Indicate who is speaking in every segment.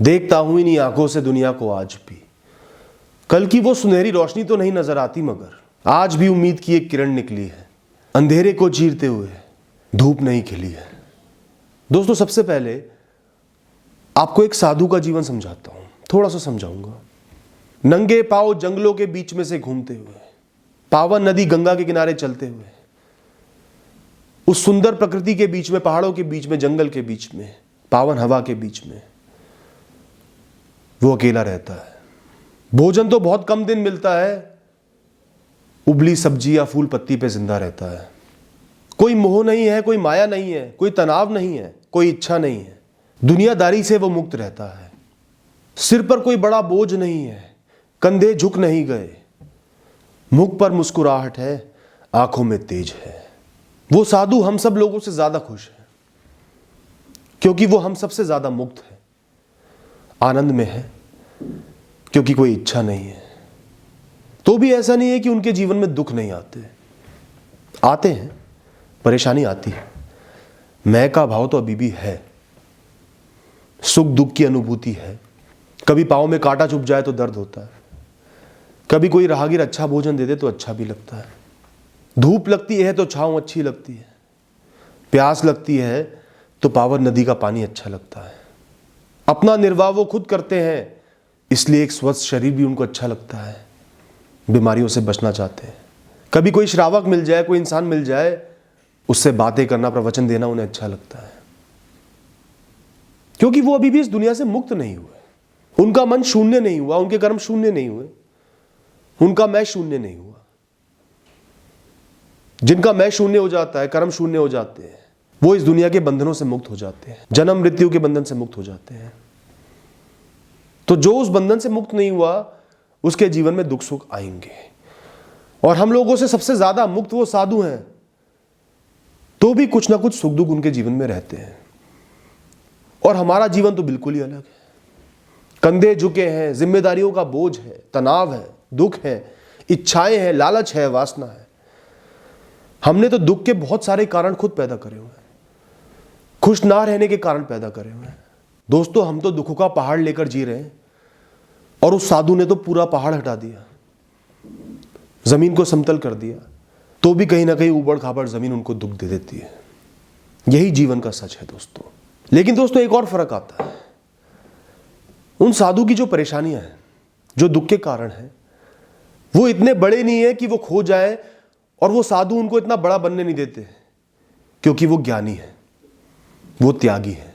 Speaker 1: देखता हूं इन्हीं आंखों से दुनिया को आज भी। कल की वो सुनहरी रोशनी तो नहीं नजर आती, मगर आज भी उम्मीद की एक किरण निकली है। अंधेरे को चीरते हुए धूप नहीं खिली है। दोस्तों, सबसे पहले आपको एक साधु का जीवन समझाता हूं, थोड़ा सा समझाऊंगा। नंगे पांव जंगलों के बीच में से घूमते हुए, पावन नदी गंगा के किनारे चलते हुए, उस सुंदर प्रकृति के बीच में, पहाड़ों के बीच में, जंगल के बीच में, पावन हवा के बीच में वो अकेला रहता है। भोजन तो बहुत कम दिन मिलता है, उबली सब्जी या फूल पत्ती पे जिंदा रहता है। कोई मोह नहीं है, कोई माया नहीं है, कोई तनाव नहीं है, कोई इच्छा नहीं है। दुनियादारी से वो मुक्त रहता है। सिर पर कोई बड़ा बोझ नहीं है, कंधे झुक नहीं गए, मुख पर मुस्कुराहट है, आंखों में तेज है। वो साधु हम सब लोगों से ज्यादा खुश है, क्योंकि वो हम सबसे ज्यादा मुक्त है, आनंद में है, क्योंकि कोई इच्छा नहीं है। तो भी ऐसा नहीं है कि उनके जीवन में दुख नहीं आते, आते हैं, परेशानी आती है। मैं का भाव तो अभी भी है, सुख दुख की अनुभूति है। कभी पाँव में कांटा चुभ जाए तो दर्द होता है, कभी कोई राहगीर अच्छा भोजन दे दे तो अच्छा भी लगता है। धूप लगती है तो छांव अच्छी लगती है, प्यास लगती है तो पावन नदी का पानी अच्छा लगता है। अपना निर्वाह वो खुद करते हैं, इसलिए एक स्वस्थ शरीर भी उनको अच्छा लगता है। बीमारियों से बचना चाहते हैं। कभी कोई श्रावक मिल जाए, कोई इंसान मिल जाए, उससे बातें करना, प्रवचन देना उन्हें अच्छा लगता है, क्योंकि वो अभी भी इस दुनिया से मुक्त नहीं हुए। उनका मन शून्य नहीं हुआ, उनके कर्म शून्य नहीं हुए, उनका मैं शून्य नहीं हुआ। जिनका मैं शून्य हो जाता है, कर्म शून्य हो जाते हैं, वो इस दुनिया के बंधनों से मुक्त हो जाते हैं, जन्म मृत्यु के बंधन से मुक्त हो जाते हैं। तो जो उस बंधन से मुक्त नहीं हुआ, उसके जीवन में दुख सुख आएंगे। और हम लोगों से सबसे ज्यादा मुक्त वो साधु हैं, तो भी कुछ ना कुछ सुख दुख उनके जीवन में रहते हैं। और हमारा जीवन तो बिल्कुल ही अलग है। कंधे झुके हैं, जिम्मेदारियों का बोझ है, तनाव है, दुख है, इच्छाएं हैं, लालच है, वासना है। हमने तो दुख के बहुत सारे कारण खुद पैदा करे हुए हैं, खुश ना रहने के कारण पैदा करे हुए हैं। दोस्तों, हम तो दुखों का पहाड़ लेकर जी रहे हैं, और उस साधु ने तो पूरा पहाड़ हटा दिया, जमीन को समतल कर दिया, तो भी कहीं ना कहीं ऊबड़ खाबड़ जमीन उनको दुख दे देती है। यही जीवन का सच है दोस्तों। लेकिन दोस्तों, एक और फर्क आता है। उन साधु की जो परेशानियां हैं, जो दुख के कारण हैं, वो इतने बड़े नहीं है कि वो खो जाए, और वो साधु उनको इतना बड़ा बनने नहीं देते, क्योंकि वो ज्ञानी है, वो त्यागी है।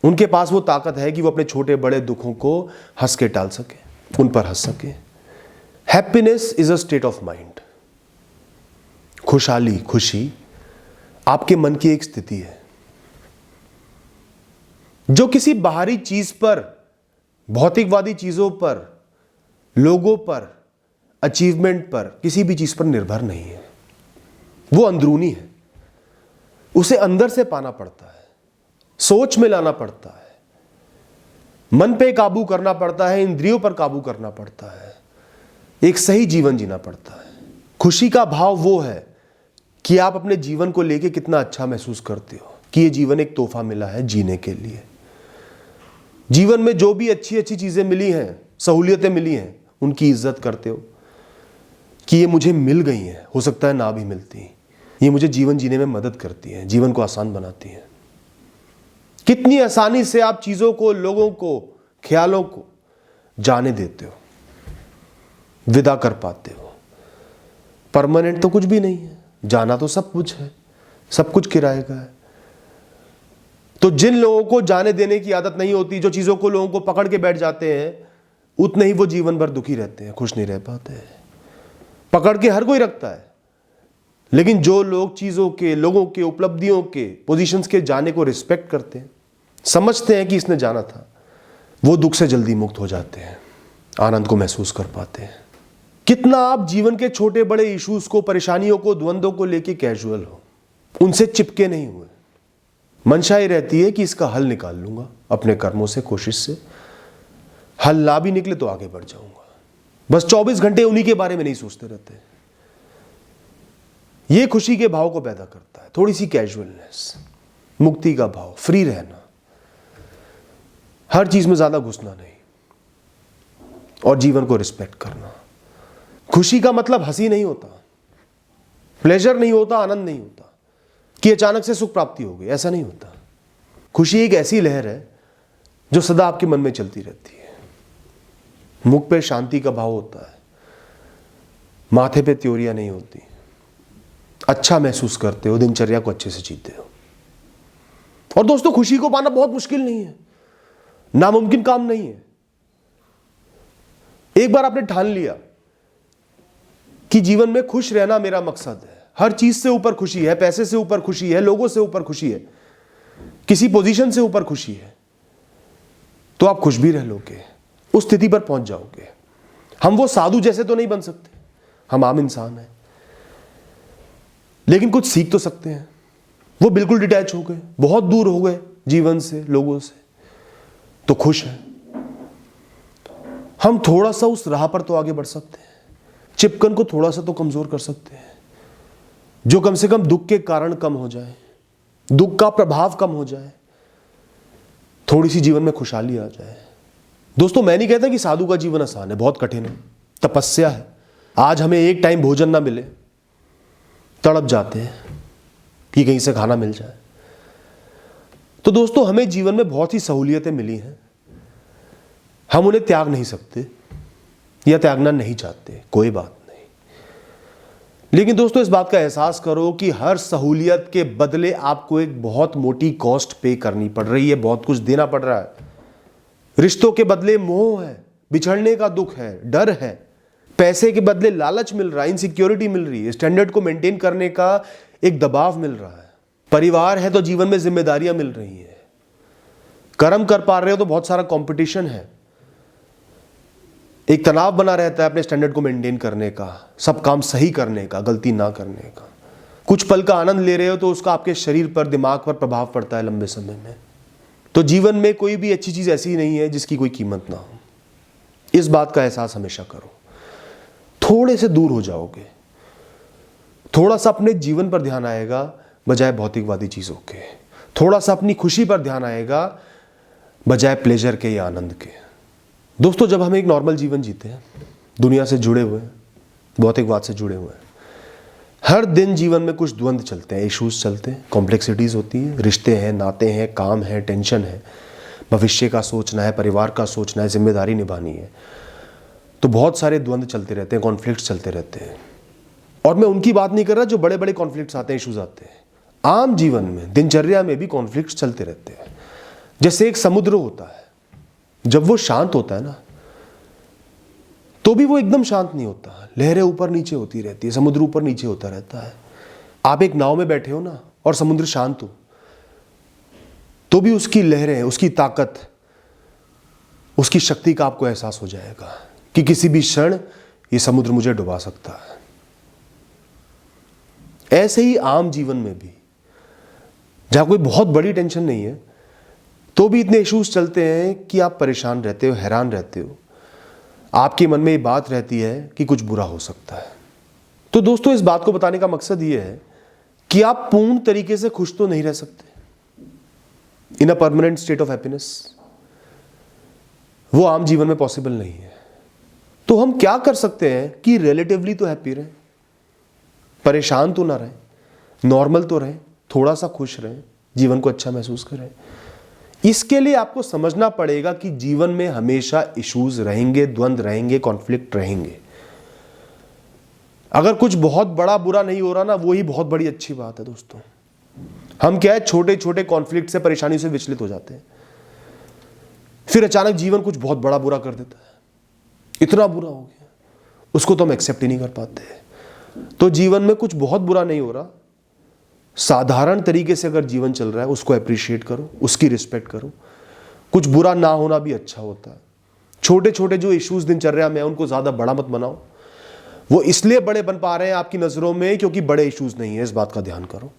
Speaker 1: उनके पास वो ताकत है कि वो अपने छोटे बड़े दुखों को हंस के टाल सके, उन पर हंस सके। Happiness is a state of mind. खुशहाली, खुशी आपके मन की एक स्थिति है, जो किसी बाहरी चीज पर, भौतिकवादी चीजों पर, लोगों पर, अचीवमेंट पर, किसी भी चीज पर निर्भर नहीं है। वो अंदरूनी है, उसे अंदर से पाना पड़ता है, सोच में लाना पड़ता है, मन पे काबू करना पड़ता है, इंद्रियों पर काबू करना पड़ता है, एक सही जीवन जीना पड़ता है। खुशी का भाव वो है कि आप अपने जीवन को लेके कितना अच्छा महसूस करते हो, कि ये जीवन एक तोहफा मिला है जीने के लिए। जीवन में जो भी अच्छी अच्छी चीजें मिली हैं, सहूलियतें मिली हैं, उनकी इज्जत करते हो कि ये मुझे मिल गई हैं, हो सकता है ना भी मिलती, ये मुझे जीवन जीने में मदद करती हैं, जीवन को आसान बनाती हैं। कितनी आसानी से आप चीजों को, लोगों को, ख्यालों को जाने देते हो, विदा कर पाते हो। परमानेंट तो कुछ भी नहीं है, जाना तो सब कुछ है, सब कुछ किराए का है। तो जिन लोगों को जाने देने की आदत नहीं होती, जो चीजों को, लोगों को पकड़ के बैठ जाते हैं, उतने ही वो जीवन भर दुखी रहते हैं, खुश नहीं रह पाते हैं। पकड़ के हर कोई रखता है, लेकिन जो लोग चीजों के, लोगों के, उपलब्धियों के, पोजीशंस के जाने को रिस्पेक्ट करते हैं, समझते हैं कि इसने जाना था, वो दुख से जल्दी मुक्त हो जाते हैं, आनंद को महसूस कर पाते हैं। कितना आप जीवन के छोटे बड़े इश्यूज को, परेशानियों को, द्वंद्वों को लेके कैजुअल हो, उनसे चिपके नहीं हुए। मंशा ये रहती है कि इसका हल निकाल लूंगा अपने कर्मों से, कोशिश से। हल ना भी निकले तो आगे बढ़ जाऊंगा। बस 24 घंटे उन्हीं के बारे में नहीं सोचते रहते। ये खुशी के भाव को पैदा करता है, थोड़ी सी कैजुअलनेस, मुक्ति का भाव, फ्री रहना। हर चीज में ज्यादा घुसना नहीं और जीवन को रिस्पेक्ट करना। खुशी का मतलब हंसी नहीं होता, प्लेजर नहीं होता, आनंद नहीं होता कि अचानक से सुख प्राप्ति हो गई, ऐसा नहीं होता। खुशी एक ऐसी लहर है जो सदा आपके मन में चलती रहती है। मुख पे शांति का भाव होता है, माथे पे त्योरियां नहीं होती, अच्छा महसूस करते हो, दिनचर्या को अच्छे से जीते हो। और दोस्तों, खुशी को पाना बहुत मुश्किल नहीं है, नामुमकिन काम नहीं है। एक बार आपने ठान लिया कि जीवन में खुश रहना मेरा मकसद है, हर चीज से ऊपर खुशी है, पैसे से ऊपर खुशी है, लोगों से ऊपर खुशी है, किसी पोजीशन से ऊपर खुशी है, तो आप खुश भी रह लोगे, उस स्थिति पर पहुंच जाओगे। हम वो साधु जैसे तो नहीं बन सकते, हम आम इंसान हैं, लेकिन कुछ सीख तो सकते हैं। वो बिल्कुल डिटैच हो गए, बहुत दूर हो गए जीवन से, लोगों से, तो खुश हैं। हम थोड़ा सा उस राह पर तो आगे बढ़ सकते हैं, चिपकन को थोड़ा सा तो कमजोर कर सकते हैं, जो कम से कम दुख के कारण कम हो जाए, दुख का प्रभाव कम हो जाए, थोड़ी सी जीवन में खुशहाली आ जाए। दोस्तों, मैं नहीं कहता कि साधु का जीवन आसान है, बहुत कठिन है, तपस्या है। आज हमें एक टाइम भोजन ना मिले, तड़प जाते हैं कि कहीं से खाना मिल जाए। तो दोस्तों, हमें जीवन में बहुत ही सहूलियतें मिली हैं, हम उन्हें त्याग नहीं सकते या त्यागना नहीं चाहते, कोई बात नहीं। लेकिन दोस्तों, इस बात का एहसास करो कि हर सहूलियत के बदले आपको एक बहुत मोटी कॉस्ट पे करनी पड़ रही है, बहुत कुछ देना पड़ रहा है। रिश्तों के बदले मोह है, बिछड़ने का दुख है, डर है, पैसे के बदले लालच मिल रहा है, इनसिक्योरिटी मिल रही है, स्टैंडर्ड को मेंटेन करने का एक दबाव मिल रहा है। परिवार है तो जीवन में जिम्मेदारियां मिल रही हैं, कर्म कर पा रहे हो तो बहुत सारा कंपटीशन है, एक तनाव बना रहता है अपने स्टैंडर्ड को मेंटेन करने का, सब काम सही करने का, गलती ना करने का। कुछ पल का आनंद ले रहे हो तो उसका आपके शरीर पर, दिमाग पर प्रभाव पड़ता है लंबे समय में। तो जीवन में कोई भी अच्छी चीज ऐसी नहीं है जिसकी कोई कीमत ना हो। इस बात का एहसास हमेशा करो। थोड़े से दूर हो जाओगे, थोड़ा सा अपने जीवन पर ध्यान आएगा बजाय भौतिकवादी चीजों के, थोड़ा सा अपनी खुशी पर ध्यान आएगा बजाय प्लेजर के या आनंद के। दोस्तों, जब हम एक नॉर्मल जीवन जीते हैं, दुनिया से जुड़े हुए हैं, भौतिकवाद से जुड़े हुए हैं, हर दिन जीवन में कुछ द्वंद्व चलते हैं, इश्यूज चलते हैं, कॉम्प्लेक्सिटीज होती हैं, रिश्ते हैं, नाते हैं, काम है, टेंशन है, भविष्य का सोचना है, परिवार का सोचना है, जिम्मेदारी निभानी है। तो बहुत सारे द्वंद्व चलते रहते हैं, कॉन्फ्लिक्ट्स चलते रहते हैं। और मैं उनकी बात नहीं कर रहा जो बड़े बड़े कॉन्फ्लिक्ट्स आते हैं, इश्यूज आते हैं। आम जीवन में, दिनचर्या में भी कॉन्फ्लिक्ट्स चलते रहते हैं। जैसे एक समुद्र होता है, जब वो शांत होता है ना, तो भी वो एकदम शांत नहीं होता, लहरें ऊपर नीचे होती रहती है, समुद्र ऊपर नीचे होता रहता है। आप एक नाव में बैठे हो ना और समुद्र शांत हो, तो भी उसकी लहरें, उसकी ताकत, उसकी शक्ति का आपको एहसास हो जाएगा कि किसी भी क्षण ये समुद्र मुझे डुबा सकता है। ऐसे ही आम जीवन में भी, जहां कोई बहुत बड़ी टेंशन नहीं है, तो भी इतने इश्यूज चलते हैं कि आप परेशान रहते हो, हैरान रहते हो, आपके मन में ये बात रहती है कि कुछ बुरा हो सकता है। तो दोस्तों, इस बात को बताने का मकसद ये है कि आप पूर्ण तरीके से खुश तो नहीं रह सकते in a permanent state of happiness. वो आम जीवन में पॉसिबल नहीं है। तो हम क्या कर सकते हैं कि रिलेटिवली तो हैप्पी रहें, परेशान तो ना रहें, नॉर्मल तो रहें, थोड़ा सा खुश रहें, जीवन को अच्छा महसूस करें। इसके लिए आपको समझना पड़ेगा कि जीवन में हमेशा इश्यूज रहेंगे, द्वंद्व रहेंगे, कॉन्फ्लिक्ट रहेंगे। अगर कुछ बहुत बड़ा बुरा नहीं हो रहा ना, वो ही बहुत बड़ी अच्छी बात है दोस्तों। हम क्या है, छोटे छोटे कॉन्फ्लिक्ट से, परेशानी से विचलित हो जाते हैं, फिर अचानक जीवन कुछ बहुत बड़ा बुरा कर देता है, इतना बुरा हो गया, उसको तो हम एक्सेप्ट ही नहीं कर पाते। तो जीवन में कुछ बहुत बुरा नहीं हो रहा, साधारण तरीके से अगर जीवन चल रहा है, उसको अप्रिशिएट करो, उसकी रिस्पेक्ट करो। कुछ बुरा ना होना भी अच्छा होता है। छोटे छोटे जो इश्यूज दिनचर्या में है, उनको ज्यादा बड़ा मत बनाओ। वो इसलिए बड़े बन पा रहे हैं आपकी नजरों में क्योंकि बड़े इश्यूज नहीं है, इस बात का ध्यान करो।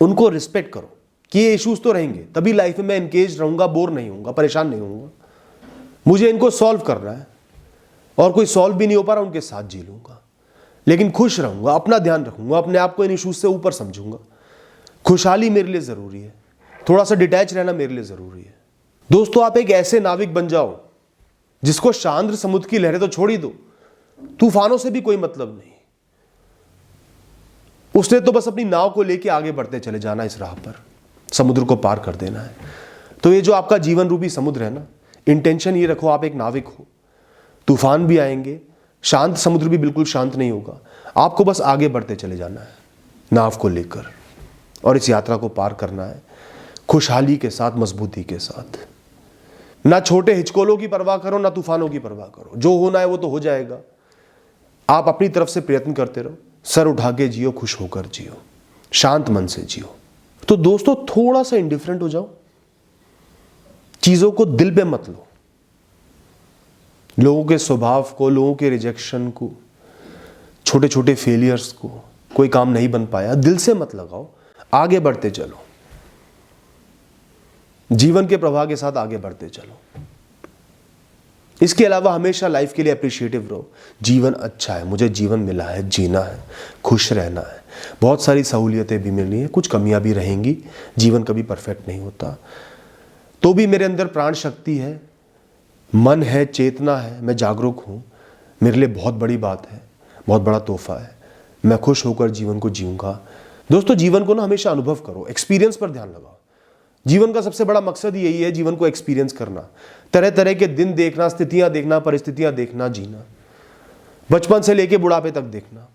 Speaker 1: उनको रिस्पेक्ट करो कि ये इश्यूज तो रहेंगे, तभी लाइफ में मैं एंगेज रहूंगा, बोर नहीं होऊंगा, परेशान नहीं होऊंगा। मुझे इनको सॉल्व करना है, और कोई सॉल्व भी नहीं हो पा रहा, उनके साथ जी लूंगा, लेकिन खुश रहूंगा, अपना ध्यान रखूंगा, अपने आप को इन इश्यूज से ऊपर समझूंगा। खुशहाली मेरे लिए जरूरी है, थोड़ा सा डिटैच रहना मेरे लिए जरूरी है। दोस्तों आप एक ऐसे नाविक बन जाओ जिसको शांत समुद्र की लहरें तो छोड़ ही दो, तूफानों से भी कोई मतलब नहीं। उसने तो बस अपनी नाव को लेके आगे बढ़ते चले जाना, इस राह पर समुद्र को पार कर देना है। तो ये जो आपका जीवन रूपी समुद्र है ना, इंटेंशन ये रखो आप एक नाविक हो। तूफान भी आएंगे, शांत समुद्र भी बिल्कुल शांत नहीं होगा, आपको बस आगे बढ़ते चले जाना है नाव को लेकर, और इस यात्रा को पार करना है खुशहाली के साथ, मजबूती के साथ। ना छोटे हिचकोलों की परवाह करो, ना तूफानों की परवाह करो। जो होना है वो तो हो जाएगा। आप अपनी तरफ से प्रयत्न करते रहो, सर उठा के जियो, खुश होकर जियो, शांत मन से जियो। तो दोस्तों थोड़ा सा इंडिफरेंट हो जाओ, चीजों को दिल पे मत लो, लोगों के स्वभाव को, लोगों के रिजेक्शन को, छोटे छोटे फेलियर्स को, कोई काम नहीं बन पाया, दिल से मत लगाओ, आगे बढ़ते चलो, जीवन के प्रवाह के साथ आगे बढ़ते चलो। इसके अलावा हमेशा लाइफ के लिए अप्रिशिएटिव रहो। जीवन अच्छा है, मुझे जीवन मिला है, जीना है, खुश रहना है। बहुत सारी सहूलियतें भी मिलनी है, कुछ कमियां भी रहेंगी, जीवन कभी परफेक्ट नहीं होता। तो भी मेरे अंदर प्राण शक्ति है, मन है, चेतना है, मैं जागरूक हूं, मेरे लिए बहुत बड़ी बात है, बहुत बड़ा तोहफा है। मैं खुश होकर जीवन को जीऊंगा। दोस्तों जीवन को ना हमेशा अनुभव करो, एक्सपीरियंस पर ध्यान लगाओ। जीवन का सबसे बड़ा मकसद यही है, जीवन को एक्सपीरियंस करना, तरह तरह के दिन देखना, स्थितियां देखना, परिस्थितियां देखना, जीना, बचपन से लेके बुढ़ापे तक देखना।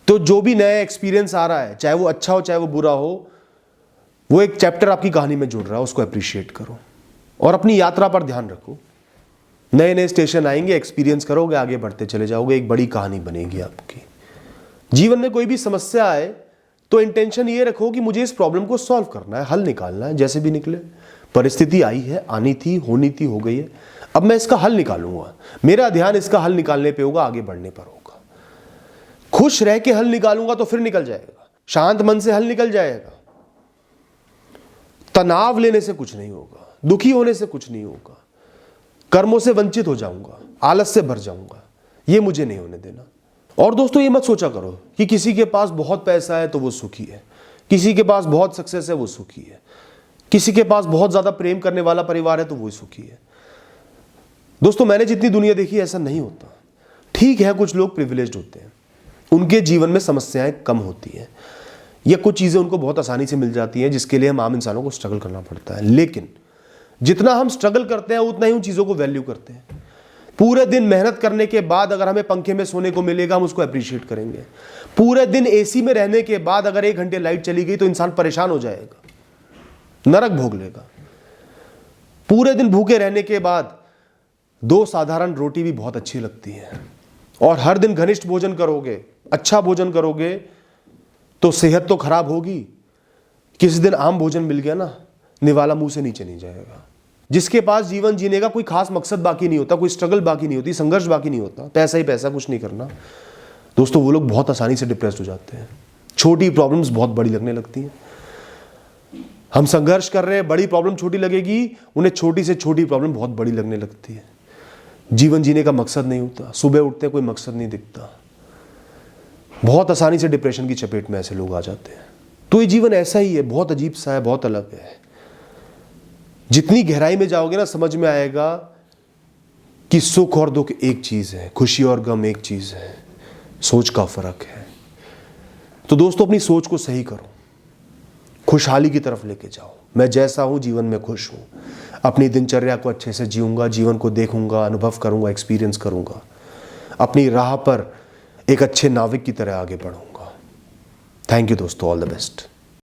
Speaker 1: तो जो भी नया एक्सपीरियंस आ रहा है, चाहे वो अच्छा हो चाहे वो बुरा हो, वो एक चैप्टर आपकी कहानी में जुड़ रहा है, उसको अप्रिशिएट करो और अपनी यात्रा पर ध्यान रखो। नए नए स्टेशन आएंगे, एक्सपीरियंस करोगे, आगे बढ़ते चले जाओगे, एक बड़ी कहानी बनेगी आपकी। जीवन में कोई भी समस्या आए तो इंटेंशन ये रखो कि मुझे इस प्रॉब्लम को सॉल्व करना है, हल निकालना है, जैसे भी निकले। परिस्थिति आई है, आनी थी, होनी थी, हो गई है, अब मैं इसका हल निकालूंगा। मेरा ध्यान इसका हल निकालने पे होगा, आगे बढ़ने पर होगा। खुश रह के हल निकालूंगा तो फिर निकल जाएगा, शांत मन से हल निकल जाएगा। तनाव लेने से कुछ नहीं होगा, दुखी होने से कुछ नहीं होगा, कर्मों से वंचित हो जाऊंगा, आलस से भर जाऊंगा, ये मुझे नहीं होने देना। और दोस्तों ये मत सोचा करो कि किसी के पास बहुत पैसा है तो वो सुखी है, किसी के पास बहुत सक्सेस है वो सुखी है, किसी के पास बहुत ज्यादा प्रेम करने वाला परिवार है तो वो सुखी है। दोस्तों मैंने जितनी दुनिया देखी ऐसा नहीं होता। ठीक है कुछ लोग प्रिविलेज्ड होते हैं, उनके जीवन में समस्याएं कम होती हैं या कुछ चीजें उनको बहुत आसानी से मिल जाती हैं, जिसके लिए हम आम इंसानों को स्ट्रगल करना पड़ता है। लेकिन जितना हम स्ट्रगल करते हैं उतना ही उन चीजों को वैल्यू करते हैं। पूरे दिन मेहनत करने के बाद अगर हमें पंखे में सोने को मिलेगा, हम उसको अप्रिशिएट करेंगे। पूरे दिन एसी में रहने के बाद अगर 1 घंटे लाइट चली गई तो इंसान परेशान हो जाएगा, नरक भोग लेगा। पूरे दिन भूखे रहने के बाद 2 साधारण रोटी भी बहुत अच्छी लगती है, और हर दिन घनिष्ठ भोजन करोगे, अच्छा भोजन करोगे तो सेहत तो खराब होगी। किसी दिन आम भोजन मिल गया ना, निवाला मुंह से नीचे नहीं जाएगा। जिसके पास जीवन जीने का कोई खास मकसद बाकी नहीं होता, कोई स्ट्रगल बाकी नहीं होती, संघर्ष बाकी नहीं होता, पैसा ही पैसा, कुछ नहीं करना, दोस्तों वो लोग बहुत आसानी से डिप्रेस्ड हो जाते हैं। छोटी प्रॉब्लम्स बहुत बड़ी लगने लगती हैं। हम संघर्ष कर रहे हैं, बड़ी प्रॉब्लम छोटी लगेगी, उन्हें छोटी से छोटी प्रॉब्लम बहुत बड़ी लगने लगती है। जीवन जीने का मकसद नहीं होता, सुबह उठते कोई मकसद नहीं दिखता, बहुत आसानी से डिप्रेशन की चपेट में ऐसे लोग आ जाते हैं। तो ये जीवन ऐसा ही है, बहुत अजीब सा है, बहुत अलग है। जितनी गहराई में जाओगे ना, समझ में आएगा कि सुख और दुख एक चीज है, खुशी और गम एक चीज है, सोच का फर्क है। तो दोस्तों अपनी सोच को सही करो, खुशहाली की तरफ लेके जाओ। मैं जैसा हूं जीवन में खुश हूं, अपनी दिनचर्या को अच्छे से जीऊंगा, जीवन को देखूंगा, अनुभव करूंगा, एक्सपीरियंस करूंगा, अपनी राह पर एक अच्छे नाविक की तरह आगे बढ़ूंगा। थैंक यू दोस्तों, ऑल द बेस्ट।